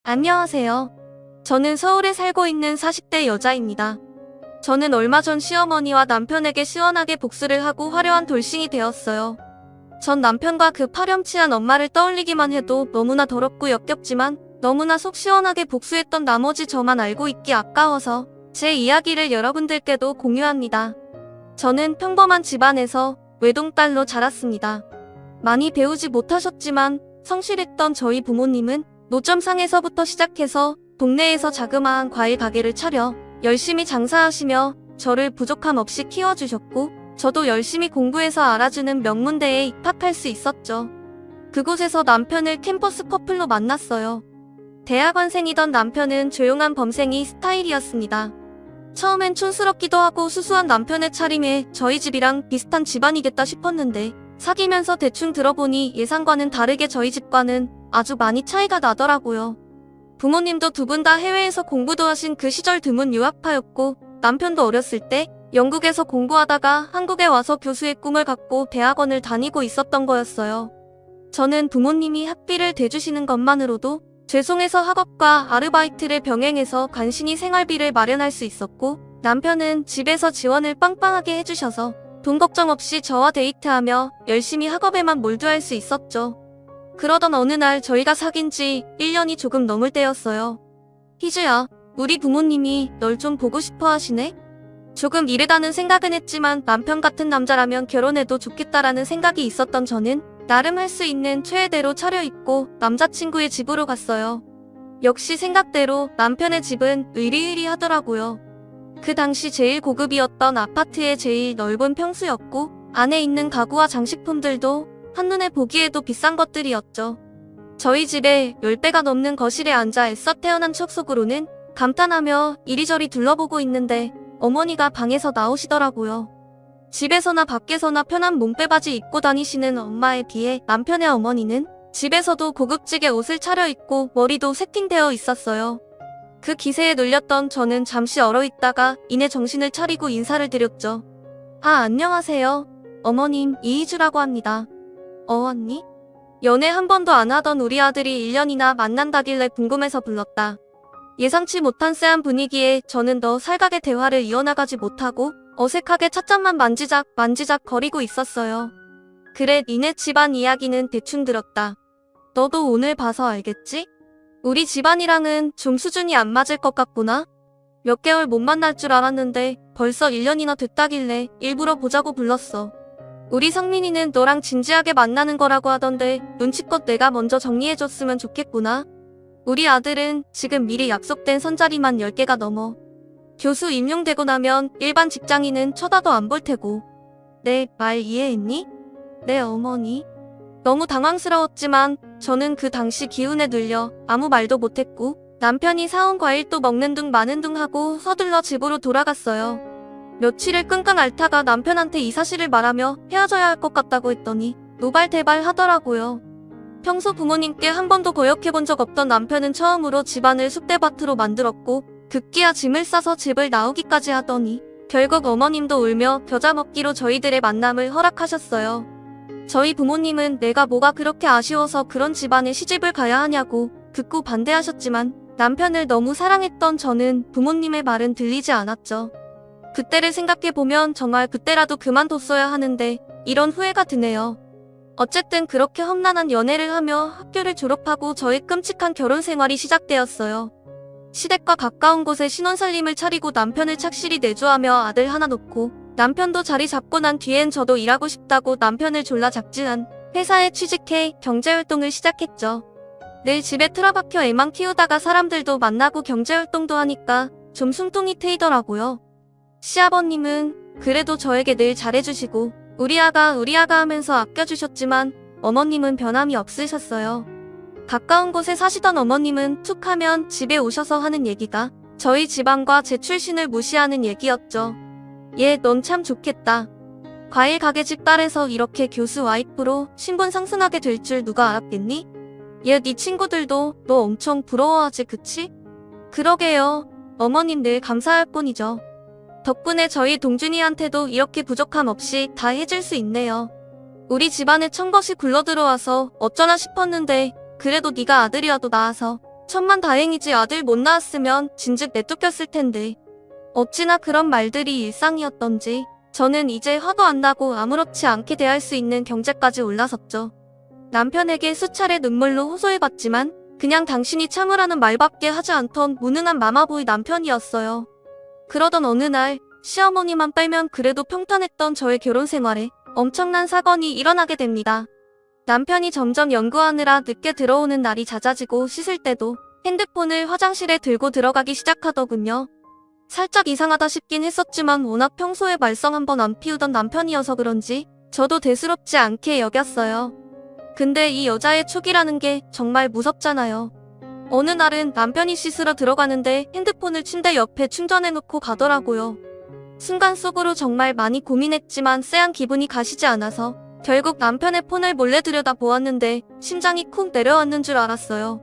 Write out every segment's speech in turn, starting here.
안녕하세요. 저는 서울에 살고 있는 40대 여자입니다. 저는 얼마 전 시어머니와 남편에게 시원하게 복수를 하고 화려한 돌싱이 되었어요. 전 남편과 그 파렴치한 엄마를 떠올리기만 해도 너무나 더럽고 역겹지만 너무나 속 시원하게 복수했던 나머지 저만 알고 있기 아까워서 제 이야기를 여러분들께도 공유합니다. 저는 평범한 집안에서 외동딸로 자랐습니다. 많이 배우지 못하셨지만 성실했던 저희 부모님은 노점상에서부터 시작해서 동네에서 자그마한 과일 가게를 차려 열심히 장사하시며 저를 부족함 없이 키워주셨고 저도 열심히 공부해서 알아주는 명문대에 입학할 수 있었죠. 그곳에서 남편을 캠퍼스 커플로 만났어요. 대학원생이던 남편은 조용한 범생이 스타일이었습니다. 처음엔 촌스럽기도 하고 수수한 남편의 차림에 저희 집이랑 비슷한 집안이겠다 싶었는데 사귀면서 대충 들어보니 예상과는 다르게 저희 집과는 아주 많이 차이가 나더라고요. 부모님도 두 분 다 해외에서 공부도 하신 그 시절 드문 유학파였고 남편도 어렸을 때 영국에서 공부하다가 한국에 와서 교수의 꿈을 갖고 대학원을 다니고 있었던 거였어요. 저는 부모님이 학비를 대주시는 것만으로도 죄송해서 학업과 아르바이트를 병행해서 간신히 생활비를 마련할 수 있었고 남편은 집에서 지원을 빵빵하게 해주셔서 돈 걱정 없이 저와 데이트하며 열심히 학업에만 몰두할 수 있었죠. 그러던 어느 날 저희가 사귄 지 1년이 조금 넘을 때였어요. 희주야, 우리 부모님이 널 좀 보고 싶어 하시네? 조금 이르다는 생각은 했지만 남편 같은 남자라면 결혼해도 좋겠다라는 생각이 있었던 저는 나름 할 수 있는 최애대로 차려입고 남자친구의 집으로 갔어요. 역시 생각대로 남편의 집은 으리으리하더라고요. 그 당시 제일 고급이었던 아파트의 제일 넓은 평수였고 안에 있는 가구와 장식품들도 한눈에 보기에도 비싼 것들이었죠. 저희 집에 10배가 넘는 거실에 앉아 애써 태어난 추억 속으로는 감탄하며 이리저리 둘러보고 있는데 어머니가 방에서 나오시더라고요. 집에서나 밖에서나 편한 몸빼바지 입고 다니시는 엄마에 비해 남편의 어머니는 집에서도 고급지게 옷을 차려입고 머리도 세팅되어 있었어요. 그 기세에 놀렸던 저는 잠시 얼어있다가 이내 정신을 차리고 인사를 드렸죠. 안녕하세요. 어머님, 이희주라고 합니다. 언니? 연애 한 번도 안 하던 우리 아들이 1년이나 만난다길래 궁금해서 불렀다. 예상치 못한 쎄한 분위기에 저는 더 살갑게 대화를 이어나가지 못하고 어색하게 찻잔만 만지작 거리고 있었어요. 그래, 니네 집안 이야기는 대충 들었다. 너도 오늘 봐서 알겠지? 우리 집안이랑은 좀 수준이 안 맞을 것 같구나? 몇 개월 못 만날 줄 알았는데 벌써 1년이나 됐다길래 일부러 보자고 불렀어. 우리 성민이는 너랑 진지하게 만나는 거라고 하던데 눈치껏 내가 먼저 정리해줬으면 좋겠구나. 우리 아들은 지금 미리 약속된 선자리만 10개가 넘어. 교수 임용되고 나면 일반 직장인은 쳐다도 안 볼 테고. 내 말 이해했니? 네, 어머니. 너무 당황스러웠지만 저는 그 당시 기운에 눌려 아무 말도 못했고 남편이 사온 과일도 먹는 둥 마는 둥 하고 서둘러 집으로 돌아갔어요. 며칠을 끙끙 앓다가 남편한테 이 사실을 말하며 헤어져야 할 것 같다고 했더니 노발대발 하더라고요. 평소 부모님께 한 번도 거역해본 적 없던 남편은 처음으로 집안을 쑥대밭으로 만들었고 급기야 짐을 싸서 집을 나오기까지 하더니 결국 어머님도 울며 겨자 먹기로 저희들의 만남을 허락하셨어요. 저희 부모님은 내가 뭐가 그렇게 아쉬워서 그런 집안에 시집을 가야 하냐고 극구 반대하셨지만 남편을 너무 사랑했던 저는 부모님의 말은 들리지 않았죠. 그때를 생각해보면 정말 그때라도 그만뒀어야 하는데 이런 후회가 드네요. 어쨌든 그렇게 험난한 연애를 하며 학교를 졸업하고 저의 끔찍한 결혼 생활이 시작되었어요. 시댁과 가까운 곳에 신혼살림을 차리고 남편을 착실히 내조하며 아들 하나 놓고 남편도 자리 잡고 난 뒤엔 저도 일하고 싶다고 남편을 졸라 작질한 회사에 취직해 경제활동을 시작했죠. 늘 집에 틀어박혀 애만 키우다가 사람들도 만나고 경제활동도 하니까 좀 숨통이 트이더라고요. 시아버님은 그래도 저에게 늘 잘해주시고 우리 아가 하면서 아껴주셨지만 어머님은 변함이 없으셨어요. 가까운 곳에 사시던 어머님은 툭 하면 집에 오셔서 하는 얘기가 저희 집안과 제 출신을 무시하는 얘기였죠. 얘 넌 참 좋겠다. 과일 가게집 딸에서 이렇게 교수 와이프로 신분 상승하게 될 줄 누가 알았겠니? 얘 네 친구들도 너 엄청 부러워하지 그치? 그러게요. 어머님 늘 감사할 뿐이죠. 덕분에 저희 동준이한테도 이렇게 부족함 없이 다 해줄 수 있네요. 우리 집안에 천것이 굴러들어와서 어쩌나 싶었는데 그래도 네가 아들이라도 낳아서 천만다행이지 아들 못 낳았으면 진즉 내쫓겼을 텐데. 어찌나 그런 말들이 일상이었던지 저는 이제 화도 안 나고 아무렇지 않게 대할 수 있는 경제까지 올라섰죠. 남편에게 수차례 눈물로 호소해봤지만 그냥 당신이 참으라는 말밖에 하지 않던 무능한 마마보이 남편이었어요. 그러던 어느 날 시어머니만 빼면 그래도 평탄했던 저의 결혼 생활에 엄청난 사건이 일어나게 됩니다. 남편이 점점 연구하느라 늦게 들어오는 날이 잦아지고 씻을 때도 핸드폰을 화장실에 들고 들어가기 시작하더군요. 살짝 이상하다 싶긴 했었지만 워낙 평소에 말썽 한번 안 피우던 남편이어서 그런지 저도 대수롭지 않게 여겼어요. 근데 이 여자의 촉이라는 게 정말 무섭잖아요. 어느 날은 남편이 씻으러 들어가는데 핸드폰을 침대 옆에 충전해놓고 가더라고요. 순간 속으로 정말 많이 고민했지만 쎄한 기분이 가시지 않아서 결국 남편의 폰을 몰래 들여다보았는데 심장이 쿵 내려앉는 줄 알았어요.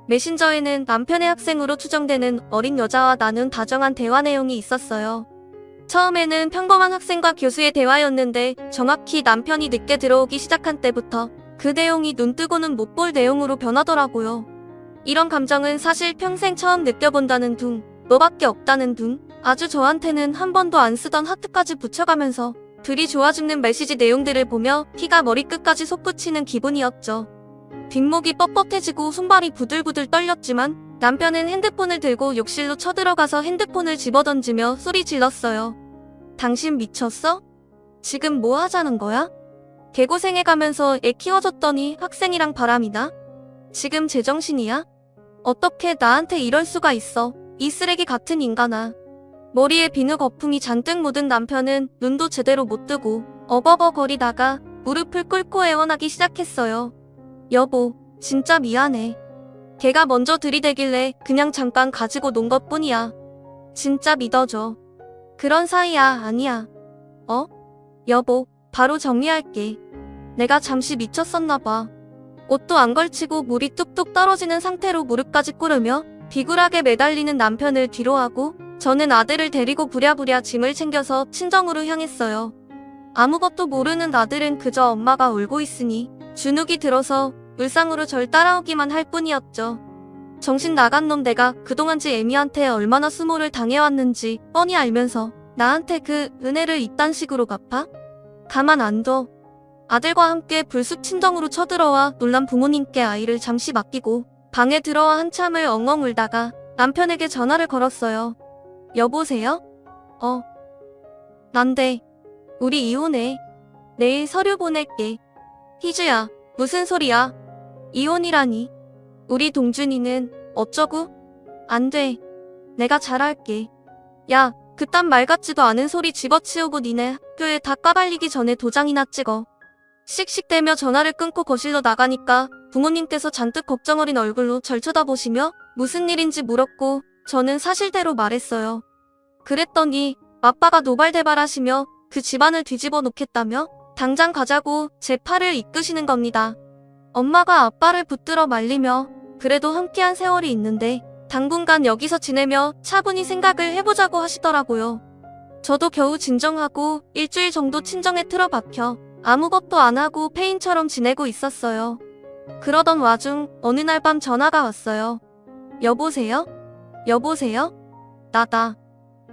메신저에는 남편의 학생으로 추정되는 어린 여자와 나눈 다정한 대화 내용이 있었어요. 처음에는 평범한 학생과 교수의 대화였는데 정확히 남편이 늦게 들어오기 시작한 때부터 그 내용이 눈 뜨고는 못 볼 내용으로 변하더라고요. 이런 감정은 사실 평생 처음 느껴본다는 둥, 너밖에 없다는 둥, 아주 저한테는 한 번도 안 쓰던 하트까지 붙여가면서 둘이 좋아 죽는 메시지 내용들을 보며 피가 머리끝까지 솟구치는 기분이었죠. 뒷목이 뻣뻣해지고 손발이 부들부들 떨렸지만 남편은 핸드폰을 들고 욕실로 쳐들어가서 핸드폰을 집어던지며 소리 질렀어요. 당신 미쳤어? 지금 뭐 하자는 거야? 개고생해가면서 애 키워줬더니 학생이랑 바람이나? 지금 제정신이야? 어떻게 나한테 이럴 수가 있어? 이 쓰레기 같은 인간아. 머리에 비누 거품이 잔뜩 묻은 남편은 눈도 제대로 못 뜨고 어버버거리다가 무릎을 꿇고 애원하기 시작했어요. 여보, 진짜 미안해. 걔가 먼저 들이대길래 그냥 잠깐 가지고 논 것뿐이야. 진짜 믿어줘. 그런 사이야, 아니야. 여보, 바로 정리할게. 내가 잠시 미쳤었나봐. 옷도 안 걸치고 물이 뚝뚝 떨어지는 상태로 무릎까지 꿇으며 비굴하게 매달리는 남편을 뒤로하고 저는 아들을 데리고 부랴부랴 짐을 챙겨서 친정으로 향했어요. 아무것도 모르는 아들은 그저 엄마가 울고 있으니 주눅이 들어서 울상으로 절 따라오기만 할 뿐이었죠. 정신 나간 놈 내가 그동안 지 애미한테 얼마나 수모를 당해왔는지 뻔히 알면서 나한테 그 은혜를 이딴 식으로 갚아? 가만 안 둬. 아들과 함께 불쑥 친정으로 쳐들어와 놀란 부모님께 아이를 잠시 맡기고 방에 들어와 한참을 엉엉 울다가 남편에게 전화를 걸었어요. 여보세요? 난데. 우리 이혼해. 내일 서류 보낼게. 희주야, 무슨 소리야? 이혼이라니. 우리 동준이는 어쩌고? 안 돼. 내가 잘할게. 야, 그딴 말 같지도 않은 소리 집어치우고 니네 학교에 다 까발리기 전에 도장이나 찍어. 씩씩대며 전화를 끊고 거실로 나가니까 부모님께서 잔뜩 걱정 어린 얼굴로 절 쳐다보시며 무슨 일인지 물었고 저는 사실대로 말했어요. 그랬더니 아빠가 노발대발하시며 그 집안을 뒤집어 놓겠다며 당장 가자고 제 팔을 이끄시는 겁니다. 엄마가 아빠를 붙들어 말리며 그래도 함께한 세월이 있는데 당분간 여기서 지내며 차분히 생각을 해보자고 하시더라고요. 저도 겨우 진정하고 일주일 정도 친정에 틀어박혀 아무것도 안 하고 폐인처럼 지내고 있었어요. 그러던 와중 어느 날 밤 전화가 왔어요. 여보세요? 여보세요? 나다.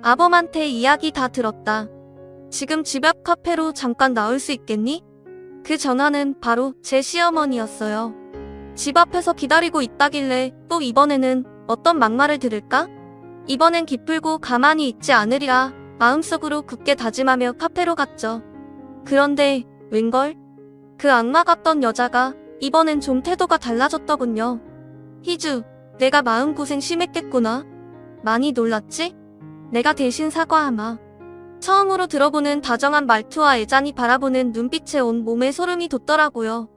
아범한테 이야기 다 들었다. 지금 집 앞 카페로 잠깐 나올 수 있겠니? 그 전화는 바로 제 시어머니였어요. 집 앞에서 기다리고 있다길래 또 이번에는 어떤 막말을 들을까? 이번엔 기풀고 가만히 있지 않으리라 마음속으로 굳게 다짐하며 카페로 갔죠. 그런데 웬걸? 그 악마 같던 여자가 이번엔 좀 태도가 달라졌더군요. 희주, 내가 마음고생 심했겠구나. 많이 놀랐지? 내가 대신 사과하마. 처음으로 들어보는 다정한 말투와 애잔히 바라보는 눈빛에 온 몸에 소름이 돋더라고요.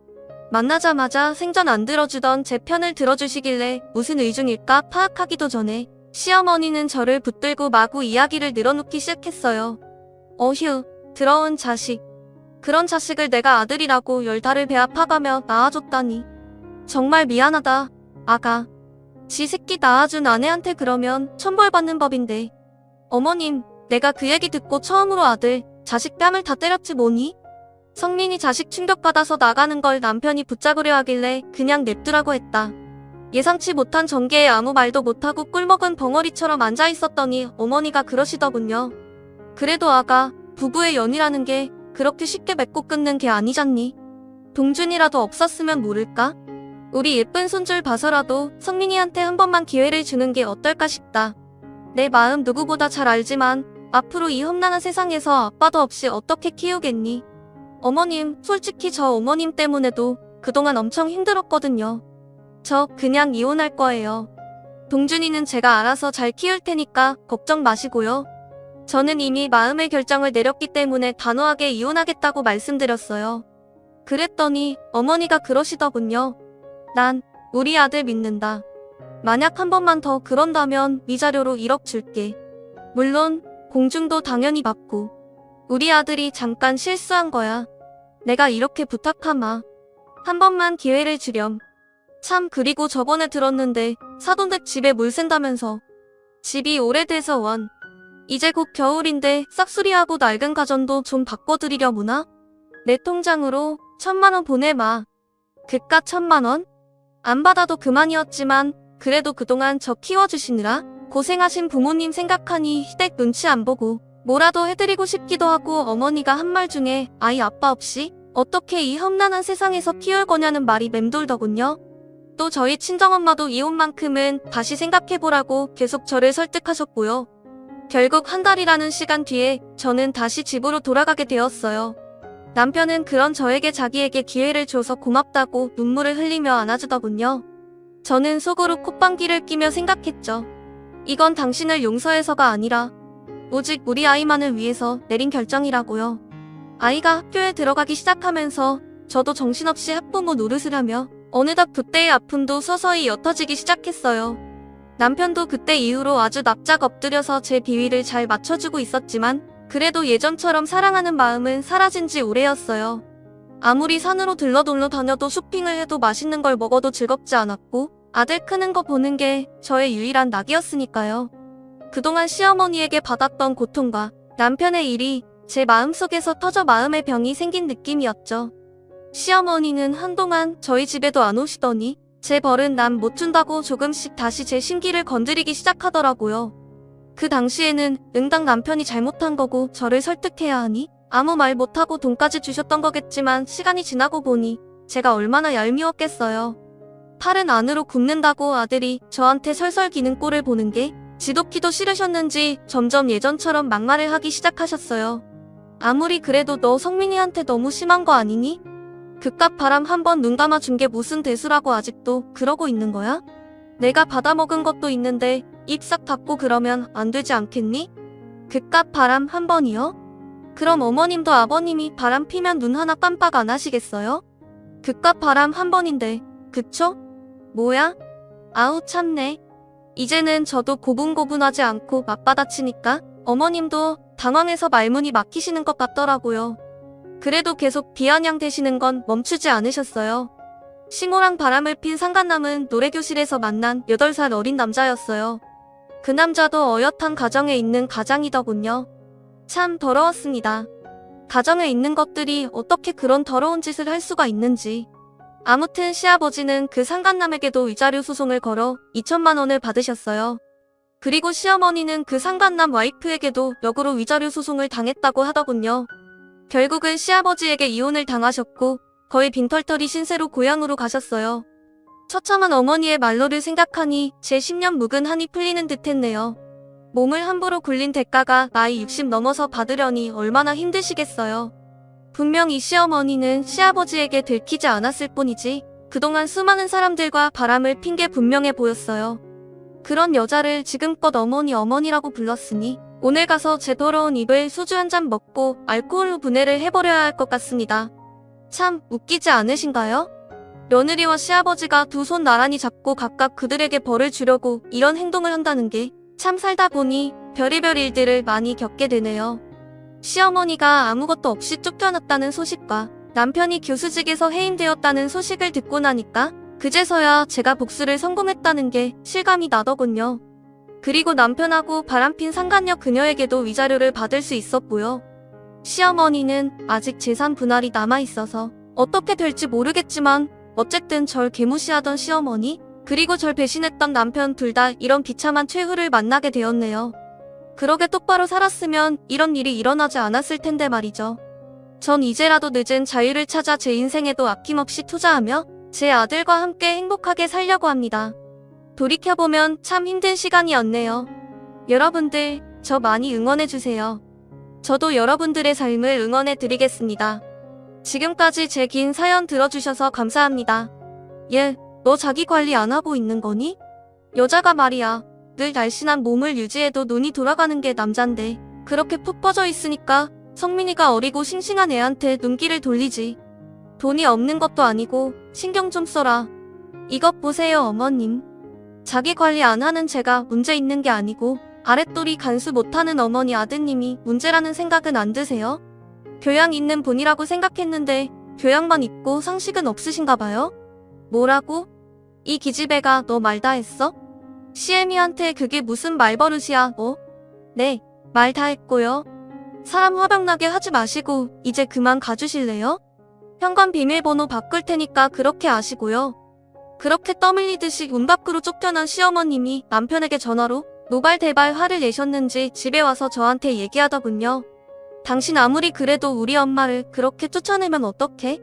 만나자마자 생전 안 들어주던 제 편을 들어주시길래 무슨 의중일까 파악하기도 전에 시어머니는 저를 붙들고 마구 이야기를 늘어놓기 시작했어요. 어휴, 더러운 자식. 그런 자식을 내가 아들이라고 열달을 배아파가며 낳아줬다니. 정말 미안하다, 아가. 지 새끼 낳아준 아내한테 그러면 천벌받는 법인데. 어머님, 내가 그 얘기 듣고 처음으로 아들, 자식 뺨을 다 때렸지 뭐니? 성민이 자식 충격받아서 나가는 걸 남편이 붙잡으려 하길래 그냥 냅두라고 했다. 예상치 못한 전개에 아무 말도 못하고 꿀먹은 벙어리처럼 앉아있었더니 어머니가 그러시더군요. 그래도 아가, 부부의 연이라는 게 그렇게 쉽게 맺고 끊는 게 아니잖니. 동준이라도 없었으면 모를까? 우리 예쁜 손줄 봐서라도 성민이한테 한 번만 기회를 주는 게 어떨까 싶다. 내 마음 누구보다 잘 알지만 앞으로 이 험난한 세상에서 아빠도 없이 어떻게 키우겠니? 어머님, 솔직히 저 어머님 때문에도 그동안 엄청 힘들었거든요. 저 그냥 이혼할 거예요. 동준이는 제가 알아서 잘 키울 테니까 걱정 마시고요. 저는 이미 마음의 결정을 내렸기 때문에 단호하게 이혼하겠다고 말씀드렸어요. 그랬더니 어머니가 그러시더군요. 난 우리 아들 믿는다. 만약 한 번만 더 그런다면 위자료로 1억 줄게. 물론 공중도 당연히 받고. 우리 아들이 잠깐 실수한 거야. 내가 이렇게 부탁하마. 한 번만 기회를 주렴. 참, 그리고 저번에 들었는데 사돈댁 집에 물 샌다면서. 집이 오래돼서 원. 이제 곧 겨울인데 싹수리하고 낡은 가전도 좀 바꿔드리려무나? 내 통장으로 1,000만 원 보내마. 그깟 1,000만 원? 안 받아도 그만이었지만 그래도 그동안 저 키워주시느라 고생하신 부모님 생각하니 시댁 눈치 안 보고 뭐라도 해드리고 싶기도 하고 어머니가 한 말 중에 아이 아빠 없이 어떻게 이 험난한 세상에서 키울 거냐는 말이 맴돌더군요. 또 저희 친정엄마도 이혼만큼은 다시 생각해보라고 계속 저를 설득하셨고요. 결국 한 달이라는 시간 뒤에 저는 다시 집으로 돌아가게 되었어요. 남편은 그런 저에게 자기에게 기회를 줘서 고맙다고 눈물을 흘리며 안아주더군요. 저는 속으로 콧방귀를 끼며 생각했죠. 이건 당신을 용서해서가 아니라 오직 우리 아이만을 위해서 내린 결정이라고요. 아이가 학교에 들어가기 시작하면서 저도 정신없이 학부모 노릇을 하며 어느덧 그때의 아픔도 서서히 옅어지기 시작했어요. 남편도 그때 이후로 아주 납작 엎드려서 제 비위를 잘 맞춰주고 있었지만 그래도 예전처럼 사랑하는 마음은 사라진 지 오래였어요. 아무리 산으로 들러놀러 다녀도 쇼핑을 해도 맛있는 걸 먹어도 즐겁지 않았고 아들 크는 거 보는 게 저의 유일한 낙이었으니까요. 그동안 시어머니에게 받았던 고통과 남편의 일이 제 마음속에서 터져 마음의 병이 생긴 느낌이었죠. 시어머니는 한동안 저희 집에도 안 오시더니 제 벌은 남 못 준다고 조금씩 다시 제 심기를 건드리기 시작하더라고요. 그 당시에는 응당 남편이 잘못한 거고 저를 설득해야 하니 아무 말 못하고 돈까지 주셨던 거겠지만 시간이 지나고 보니 제가 얼마나 얄미웠겠어요. 팔은 안으로 굽는다고 아들이 저한테 설설 기는 꼴을 보는 게 지독히도 싫으셨는지 점점 예전처럼 막말을 하기 시작하셨어요. 아무리 그래도 너 성민이한테 너무 심한 거 아니니? 그깟 바람 한 번 눈 감아준 게 무슨 대수라고 아직도 그러고 있는 거야? 내가 받아먹은 것도 있는데 입 싹 닫고 그러면 안 되지 않겠니? 그깟 바람 한 번이요? 그럼 어머님도 아버님이 바람 피면 눈 하나 깜빡 안 하시겠어요? 그깟 바람 한 번인데, 그쵸? 뭐야? 아우 참네. 이제는 저도 고분고분하지 않고 맞받아치니까 어머님도 당황해서 말문이 막히시는 것 같더라고요. 그래도 계속 비아냥대시는 건 멈추지 않으셨어요. 싱오랑 바람을 핀 상간남은 노래교실에서 만난 8살 어린 남자였어요. 그 남자도 어엿한 가정에 있는 가장이더군요. 참 더러웠습니다. 가정에 있는 것들이 어떻게 그런 더러운 짓을 할 수가 있는지. 아무튼 시아버지는 그 상간남에게도 위자료 소송을 걸어 2천만 원을 받으셨어요. 그리고 시어머니는 그 상간남 와이프에게도 역으로 위자료 소송을 당했다고 하더군요. 결국은 시아버지에게 이혼을 당하셨고 거의 빈털터리 신세로 고향으로 가셨어요. 처참한 어머니의 말로를 생각하니 제 10년 묵은 한이 풀리는 듯 했네요. 몸을 함부로 굴린 대가가 나이 60 넘어서 받으려니 얼마나 힘드시겠어요. 분명 이 시어머니는 시아버지에게 들키지 않았을 뿐이지 그동안 수많은 사람들과 바람을 핀 게 분명해 보였어요. 그런 여자를 지금껏 어머니라고 불렀으니 오늘 가서 제 더러운 입을 소주 한 잔 먹고 알코올로 분해를 해버려야 할 것 같습니다. 참 웃기지 않으신가요? 며느리와 시아버지가 두 손 나란히 잡고 각각 그들에게 벌을 주려고 이런 행동을 한다는 게 참 살다 보니 별의별 일들을 많이 겪게 되네요. 시어머니가 아무것도 없이 쫓겨났다는 소식과 남편이 교수직에서 해임되었다는 소식을 듣고 나니까 그제서야 제가 복수를 성공했다는 게 실감이 나더군요. 그리고 남편하고 바람핀 상간녀 그녀에게도 위자료를 받을 수 있었고요. 시어머니는 아직 재산 분할이 남아있어서 어떻게 될지 모르겠지만 어쨌든 절 개무시하던 시어머니, 그리고 절 배신했던 남편 둘 다 이런 비참한 최후를 만나게 되었네요. 그러게 똑바로 살았으면 이런 일이 일어나지 않았을 텐데 말이죠. 전 이제라도 늦은 자유를 찾아 제 인생에도 아낌없이 투자하며 제 아들과 함께 행복하게 살려고 합니다. 돌이켜보면 참 힘든 시간이었네요. 여러분들, 저 많이 응원해주세요. 저도 여러분들의 삶을 응원해드리겠습니다. 지금까지 제 긴 사연 들어주셔서 감사합니다. 너 자기 관리 안 하고 있는 거니? 여자가 말이야, 늘 날씬한 몸을 유지해도 눈이 돌아가는 게 남잔데 그렇게 푹 빠져 있으니까 성민이가 어리고 싱싱한 애한테 눈길을 돌리지. 돈이 없는 것도 아니고 신경 좀 써라. 이것 보세요 어머님. 자기 관리 안 하는 제가 문제 있는 게 아니고 아랫돌이 간수 못하는 어머니 아드님이 문제라는 생각은 안 드세요? 교양 있는 분이라고 생각했는데 교양만 있고 상식은 없으신가 봐요? 뭐라고? 이 기집애가 너 말 다 했어? 시애미한테 그게 무슨 말버릇이야 뭐? 네, 말 다 했고요. 사람 화병나게 하지 마시고 이제 그만 가주실래요? 현관 비밀번호 바꿀 테니까 그렇게 아시고요. 그렇게 떠밀리듯이 문 밖으로 쫓겨난 시어머님이 남편에게 전화로 노발대발 화를 내셨는지 집에 와서 저한테 얘기하더군요. 당신 아무리 그래도 우리 엄마를 그렇게 쫓아내면 어떡해?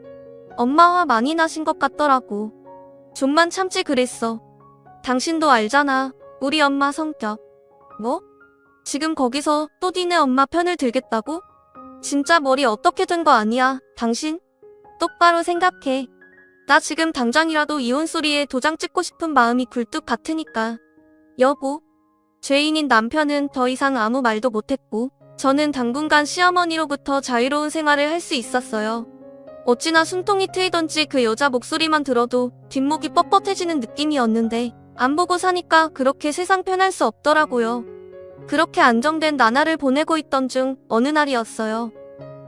엄마 화 많이 나신 것 같더라고. 좀만 참지 그랬어. 당신도 알잖아. 우리 엄마 성격. 뭐? 지금 거기서 또 니네 엄마 편을 들겠다고? 진짜 머리 어떻게 든 거 아니야, 당신? 똑바로 생각해. 나 지금 당장이라도 이혼 소리에 도장 찍고 싶은 마음이 굴뚝 같으니까. 여보. 죄인인 남편은 더 이상 아무 말도 못했고 저는 당분간 시어머니로부터 자유로운 생활을 할 수 있었어요. 어찌나 숨통이 트이던지 그 여자 목소리만 들어도 뒷목이 뻣뻣해지는 느낌이었는데 안 보고 사니까 그렇게 세상 편할 수 없더라고요. 그렇게 안정된 나날을 보내고 있던 중 어느 날이었어요.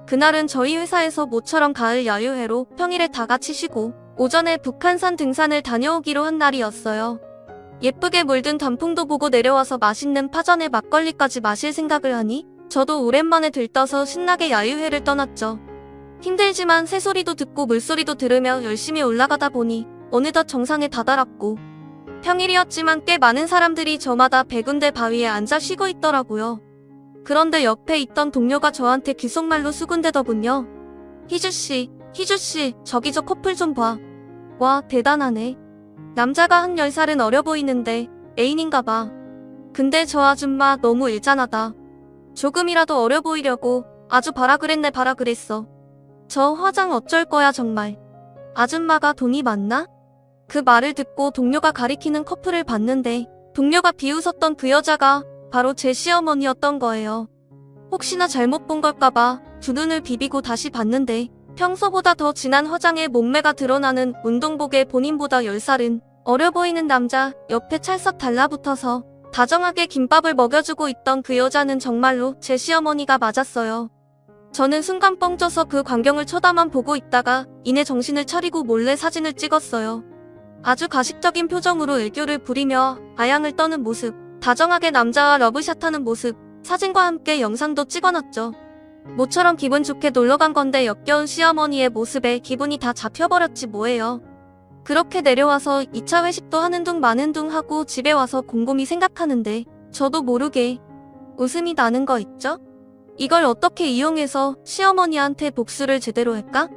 그날은 저희 회사에서 모처럼 가을 야유회로 평일에 다 같이 쉬고 오전에 북한산 등산을 다녀오기로 한 날이었어요. 예쁘게 물든 단풍도 보고 내려와서 맛있는 파전에 막걸리까지 마실 생각을 하니 저도 오랜만에 들떠서 신나게 야유회를 떠났죠. 힘들지만 새소리도 듣고 물소리도 들으며 열심히 올라가다 보니 어느덧 정상에 다다랐고 평일이었지만 꽤 많은 사람들이 저마다 100군데 바위에 앉아 쉬고 있더라고요. 그런데 옆에 있던 동료가 저한테 귓속말로 수군대더군요. 희주씨, 저기 저 커플 좀 봐. 와, 대단하네. 남자가 한 10살은 어려 보이는데 애인인가 봐. 근데 저 아줌마 너무 일잔하다. 조금이라도 어려 보이려고 아주 봐라 그랬네 봐라 그랬어. 저 화장 어쩔 거야 정말. 아줌마가 돈이 많나? 그 말을 듣고 동료가 가리키는 커플을 봤는데 동료가 비웃었던 그 여자가 바로 제 시어머니였던 거예요. 혹시나 잘못 본 걸까봐 두 눈을 비비고 다시 봤는데 평소보다 더 진한 화장에 몸매가 드러나는 운동복에 본인보다 10살은 어려 보이는 남자 옆에 찰싹 달라붙어서 다정하게 김밥을 먹여주고 있던 그 여자는 정말로 제 시어머니가 맞았어요. 저는 순간 뻥 쪄서 그 광경을 쳐다만 보고 있다가 이내 정신을 차리고 몰래 사진을 찍었어요. 아주 가식적인 표정으로 애교를 부리며 아양을 떠는 모습, 다정하게 남자와 러브샷하는 모습, 사진과 함께 영상도 찍어놨죠. 모처럼 기분 좋게 놀러간 건데 역겨운 시어머니의 모습에 기분이 다 잡혀버렸지 뭐예요. 그렇게 내려와서 2차 회식도 하는 둥 마는 둥 하고 집에 와서 곰곰이 생각하는데 저도 모르게 웃음이 나는 거 있죠? 이걸 어떻게 이용해서 시어머니한테 복수를 제대로 할까?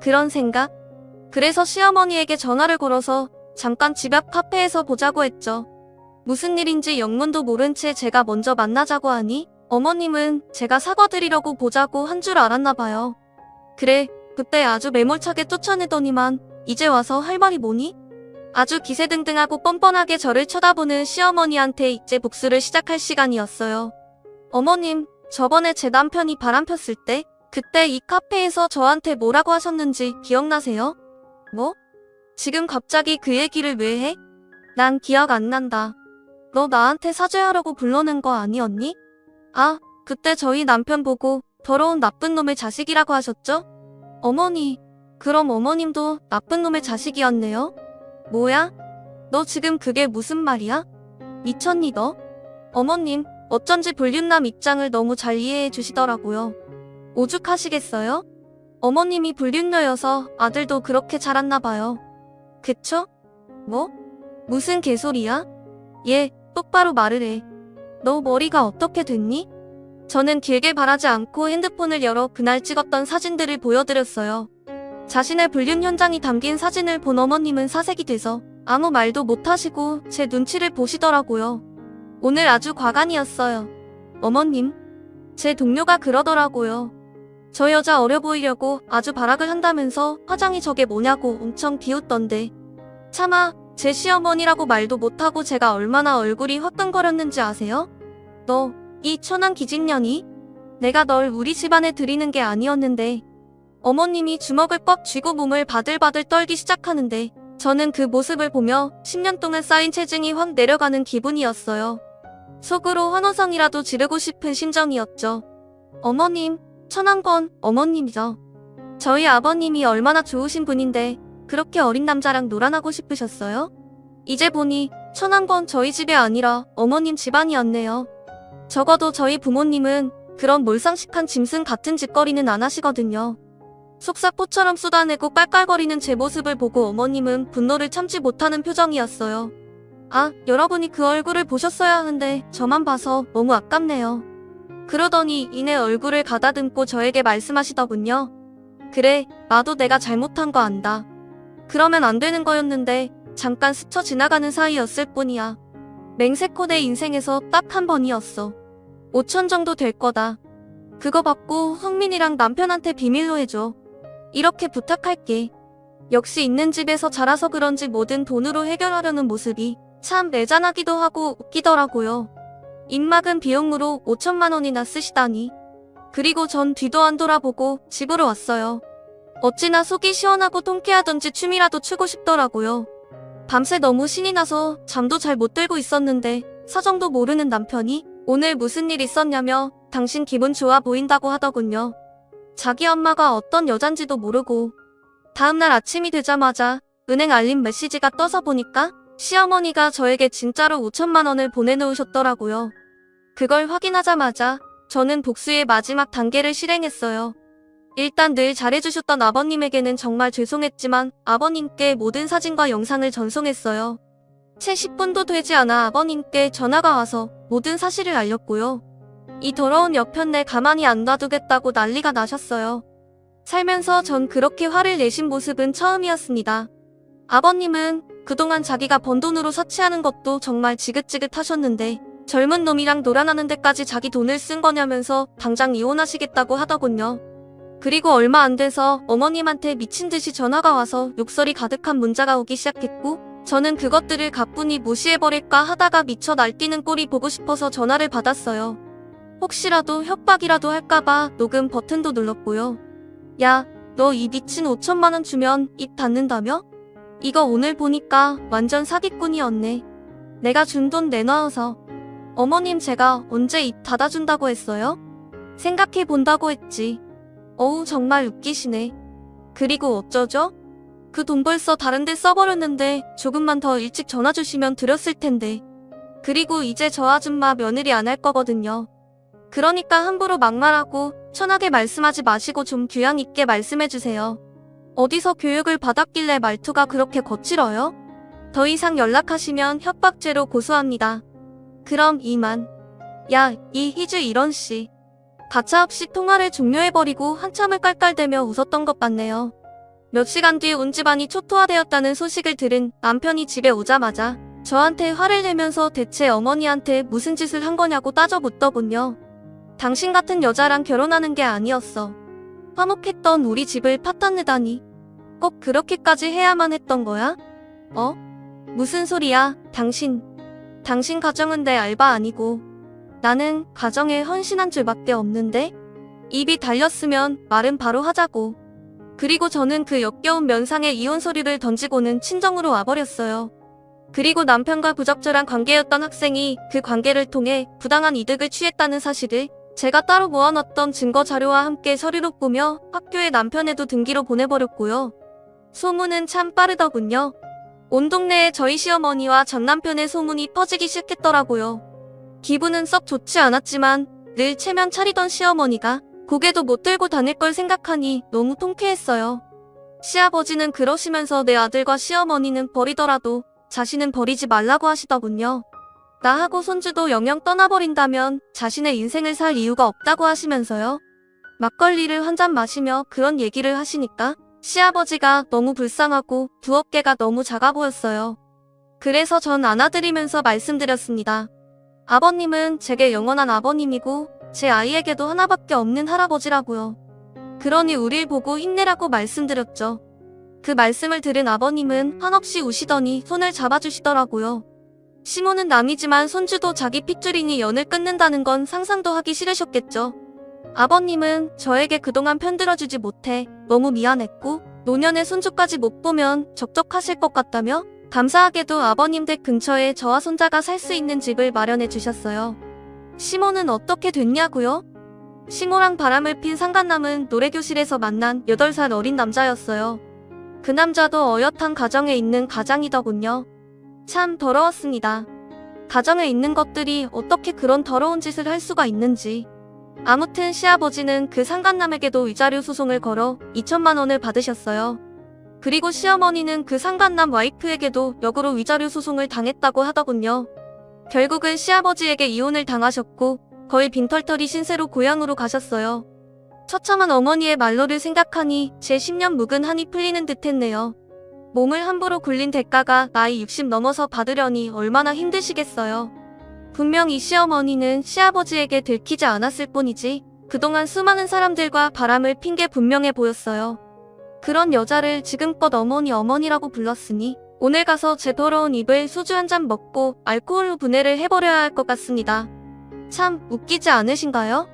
그런 생각? 그래서 시어머니에게 전화를 걸어서 잠깐 집 앞 카페에서 보자고 했죠. 무슨 일인지 영문도 모른 채 제가 먼저 만나자고 하니 어머님은 제가 사과드리려고 보자고 한 줄 알았나 봐요. 그래, 그때 아주 매몰차게 쫓아내더니만 이제 와서 할 말이 뭐니? 아주 기세등등하고 뻔뻔하게 저를 쳐다보는 시어머니한테 이제 복수를 시작할 시간이었어요. 어머님, 저번에 제 남편이 바람 폈을 때 그때 이 카페에서 저한테 뭐라고 하셨는지 기억나세요? 뭐? 지금 갑자기 그 얘기를 왜 해? 난 기억 안 난다. 너 나한테 사죄하려고 불러낸 거 아니었니? 아, 그때 저희 남편 보고 더러운 나쁜 놈의 자식이라고 하셨죠? 어머니, 그럼 어머님도 나쁜 놈의 자식이었네요? 뭐야? 너 지금 그게 무슨 말이야? 미쳤니 너? 어머님, 어쩐지 불륜남 입장을 너무 잘 이해해 주시더라고요. 오죽하시겠어요? 어머님이 불륜녀여서 아들도 그렇게 자랐나 봐요. 그쵸? 뭐? 무슨 개소리야? 얘, 똑바로 말을 해. 너 머리가 어떻게 됐니? 저는 길게 말하지 않고 핸드폰을 열어 그날 찍었던 사진들을 보여드렸어요. 자신의 불륜 현장이 담긴 사진을 본 어머님은 사색이 돼서 아무 말도 못하시고 제 눈치를 보시더라고요. 오늘 아주 과간이었어요. 어머님, 제 동료가 그러더라고요. 저 여자 어려 보이려고 아주 발악을 한다면서 화장이 저게 뭐냐고 엄청 비웃던데. 차마 제 시어머니라고 말도 못하고 제가 얼마나 얼굴이 화끈거렸는지 아세요? 너, 이 천한 기집년이? 내가 널 우리 집안에 들이는 게 아니었는데. 어머님이 주먹을 꽉 쥐고 몸을 바들바들 떨기 시작하는데 저는 그 모습을 보며 10년 동안 쌓인 체증이 확 내려가는 기분이었어요. 속으로 환호성이라도 지르고 싶은 심정이었죠. 어머님, 천한 건 어머님이죠. 저희 아버님이 얼마나 좋으신 분인데 그렇게 어린 남자랑 놀아나고 싶으셨어요? 이제 보니 천한 건 저희 집이 아니라 어머님 집안이었네요. 적어도 저희 부모님은 그런 몰상식한 짐승 같은 짓거리는 안 하시거든요. 속사포처럼 쏟아내고 깔깔거리는 제 모습을 보고 어머님은 분노를 참지 못하는 표정이었어요. 아, 여러분이 그 얼굴을 보셨어야 하는데 저만 봐서 너무 아깝네요. 그러더니 이내 얼굴을 가다듬고 저에게 말씀하시더군요. 그래, 나도 내가 잘못한 거 안다. 그러면 안 되는 거였는데 잠깐 스쳐 지나가는 사이였을 뿐이야. 맹세코 내 인생에서 딱 한 번이었어. 5천 정도 될 거다. 그거 받고 흥민이랑 남편한테 비밀로 해줘. 이렇게 부탁할게. 역시 있는 집에서 자라서 그런지 뭐든 돈으로 해결하려는 모습이 참 애잔하기도 하고 웃기더라고요. 입막은 비용으로 5천만 원이나 쓰시다니. 그리고 전 뒤도 안 돌아보고 집으로 왔어요. 어찌나 속이 시원하고 통쾌하던지 춤이라도 추고 싶더라고요. 밤새 너무 신이 나서 잠도 잘 못 들고 있었는데 사정도 모르는 남편이 오늘 무슨 일 있었냐며 당신 기분 좋아 보인다고 하더군요. 자기 엄마가 어떤 여잔지도 모르고. 다음날 아침이 되자마자 은행 알림 메시지가 떠서 보니까 시어머니가 저에게 진짜로 5천만 원을 보내놓으셨더라고요. 그걸 확인하자마자 저는 복수의 마지막 단계를 실행했어요. 일단 늘 잘해주셨던 아버님에게는 정말 죄송했지만 아버님께 모든 사진과 영상을 전송했어요. 채 10분도 되지 않아 아버님께 전화가 와서 모든 사실을 알렸고요. 이 더러운 여편네 가만히 안 놔두겠다고 난리가 나셨어요. 살면서 전 그렇게 화를 내신 모습은 처음이었습니다. 아버님은 그동안 자기가 번 돈으로 사치하는 것도 정말 지긋지긋하셨는데 젊은 놈이랑 놀아나는 데까지 자기 돈을 쓴 거냐면서 당장 이혼하시겠다고 하더군요. 그리고 얼마 안 돼서 어머님한테 미친 듯이 전화가 와서 욕설이 가득한 문자가 오기 시작했고 저는 그것들을 가뿐히 무시해버릴까 하다가 미쳐 날뛰는 꼴이 보고 싶어서 전화를 받았어요. 혹시라도 협박이라도 할까봐 녹음 버튼도 눌렀고요. 야, 너 이 미친 5천만 원 주면 입 닫는다며? 이거 오늘 보니까 완전 사기꾼이었네. 내가 준 돈 내놔서. 어머님 제가 언제 입 닫아준다고 했어요? 생각해 본다고 했지. 어우 정말 웃기시네. 그리고 어쩌죠? 그 돈 벌써 다른 데 써버렸는데 조금만 더 일찍 전화 주시면 드렸을 텐데. 그리고 이제 저 아줌마 며느리 안 할 거거든요. 그러니까 함부로 막말하고 천하게 말씀하지 마시고 좀 교양 있게 말씀해주세요. 어디서 교육을 받았길래 말투가 그렇게 거칠어요? 더 이상 연락하시면 협박죄로 고소합니다. 그럼 이만. 야, 이 희주 이런 씨. 가차없이 통화를 종료해버리고 한참을 깔깔대며 웃었던 것 같네요. 몇 시간 뒤 온 집안이 초토화되었다는 소식을 들은 남편이 집에 오자마자 저한테 화를 내면서 대체 어머니한테 무슨 짓을 한 거냐고 따져 묻더군요. 당신 같은 여자랑 결혼하는 게 아니었어. 화목했던 우리 집을 파탄내다니. 꼭 그렇게까지 해야만 했던 거야? 무슨 소리야, 당신. 당신 가정은 내 알바 아니고. 나는 가정에 헌신한 줄밖에 없는데? 입이 달렸으면 말은 바로 하자고. 그리고 저는 그 역겨운 면상에 이혼 서류를 던지고는 친정으로 와버렸어요. 그리고 남편과 부적절한 관계였던 학생이 그 관계를 통해 부당한 이득을 취했다는 사실을 제가 따로 모아놨던 증거 자료와 함께 서류로 꾸며 학교에 남편에도 등기로 보내버렸고요. 소문은 참 빠르더군요. 온 동네에 저희 시어머니와 전 남편의 소문이 퍼지기 시작했더라고요. 기분은 썩 좋지 않았지만 늘 체면 차리던 시어머니가 고개도 못 들고 다닐 걸 생각하니 너무 통쾌했어요. 시아버지는 그러시면서 내 아들과 시어머니는 버리더라도 자신은 버리지 말라고 하시더군요. 나하고 손주도 영영 떠나버린다면 자신의 인생을 살 이유가 없다고 하시면서요. 막걸리를 한 잔 마시며 그런 얘기를 하시니까 시아버지가 너무 불쌍하고 두 어깨가 너무 작아 보였어요. 그래서 전 안아드리면서 말씀드렸습니다. 아버님은 제게 영원한 아버님이고 제 아이에게도 하나밖에 없는 할아버지라고요. 그러니 우릴 보고 힘내라고 말씀드렸죠. 그 말씀을 들은 아버님은 한없이 우시더니 손을 잡아주시더라고요. 시모는 남이지만 손주도 자기 핏줄이니 연을 끊는다는 건 상상도 하기 싫으셨겠죠. 아버님은 저에게 그동안 편들어주지 못해 너무 미안했고 노년의 손주까지 못 보면 적적하실 것 같다며 감사하게도 아버님 댁 근처에 저와 손자가 살 수 있는 집을 마련해 주셨어요. 시모는 어떻게 됐냐고요? 시모랑 바람을 핀 상간남은 노래교실에서 만난 8살 어린 남자였어요. 그 남자도 어엿한 가정에 있는 가장이더군요. 참 더러웠습니다. 가정에 있는 것들이 어떻게 그런 더러운 짓을 할 수가 있는지. 아무튼 시아버지는 그 상간남에게도 위자료 소송을 걸어 2천만 원을 받으셨어요. 그리고 시어머니는 그 상간남 와이프에게도 역으로 위자료 소송을 당했다고 하더군요. 결국은 시아버지에게 이혼을 당하셨고 거의 빈털터리 신세로 고향으로 가셨어요. 처참한 어머니의 말로를 생각하니 제 10년 묵은 한이 풀리는 듯 했네요. 몸을 함부로 굴린 대가가 나이 60 넘어서 받으려니 얼마나 힘드시겠어요. 분명 이 시어머니는 시아버지에게 들키지 않았을 뿐이지 그동안 수많은 사람들과 바람을 핀 게 분명해 보였어요. 그런 여자를 지금껏 어머니라고 불렀으니 오늘 가서 제 더러운 입을 소주 한 잔 먹고 알코올로 분해를 해버려야 할 것 같습니다. 참 웃기지 않으신가요?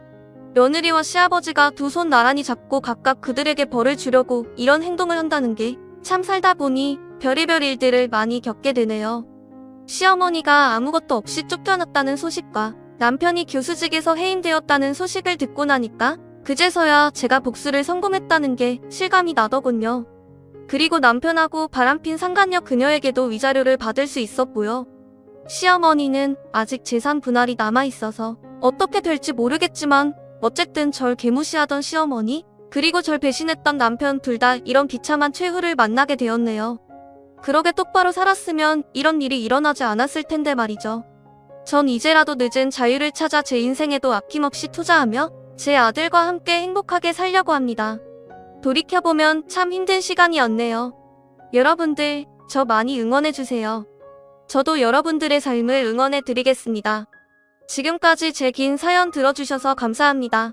며느리와 시아버지가 두 손 나란히 잡고 각각 그들에게 벌을 주려고 이런 행동을 한다는 게 참 살다 보니 별의별 일들을 많이 겪게 되네요. 시어머니가 아무것도 없이 쫓겨났다는 소식과 남편이 교수직에서 해임되었다는 소식을 듣고 나니까 그제서야 제가 복수를 성공했다는 게 실감이 나더군요. 그리고 남편하고 바람핀 상간녀 그녀에게도 위자료를 받을 수 있었고요. 시어머니는 아직 재산 분할이 남아있어서 어떻게 될지 모르겠지만 어쨌든 절 개무시하던 시어머니 그리고 절 배신했던 남편 둘 다 이런 비참한 최후를 만나게 되었네요. 그러게 똑바로 살았으면 이런 일이 일어나지 않았을 텐데 말이죠. 전 이제라도 늦은 자유를 찾아 제 인생에도 아낌없이 투자하며 제 아들과 함께 행복하게 살려고 합니다. 돌이켜보면 참 힘든 시간이었네요. 여러분들 저 많이 응원해주세요. 저도 여러분들의 삶을 응원해드리겠습니다. 지금까지 제 긴 사연 들어주셔서 감사합니다.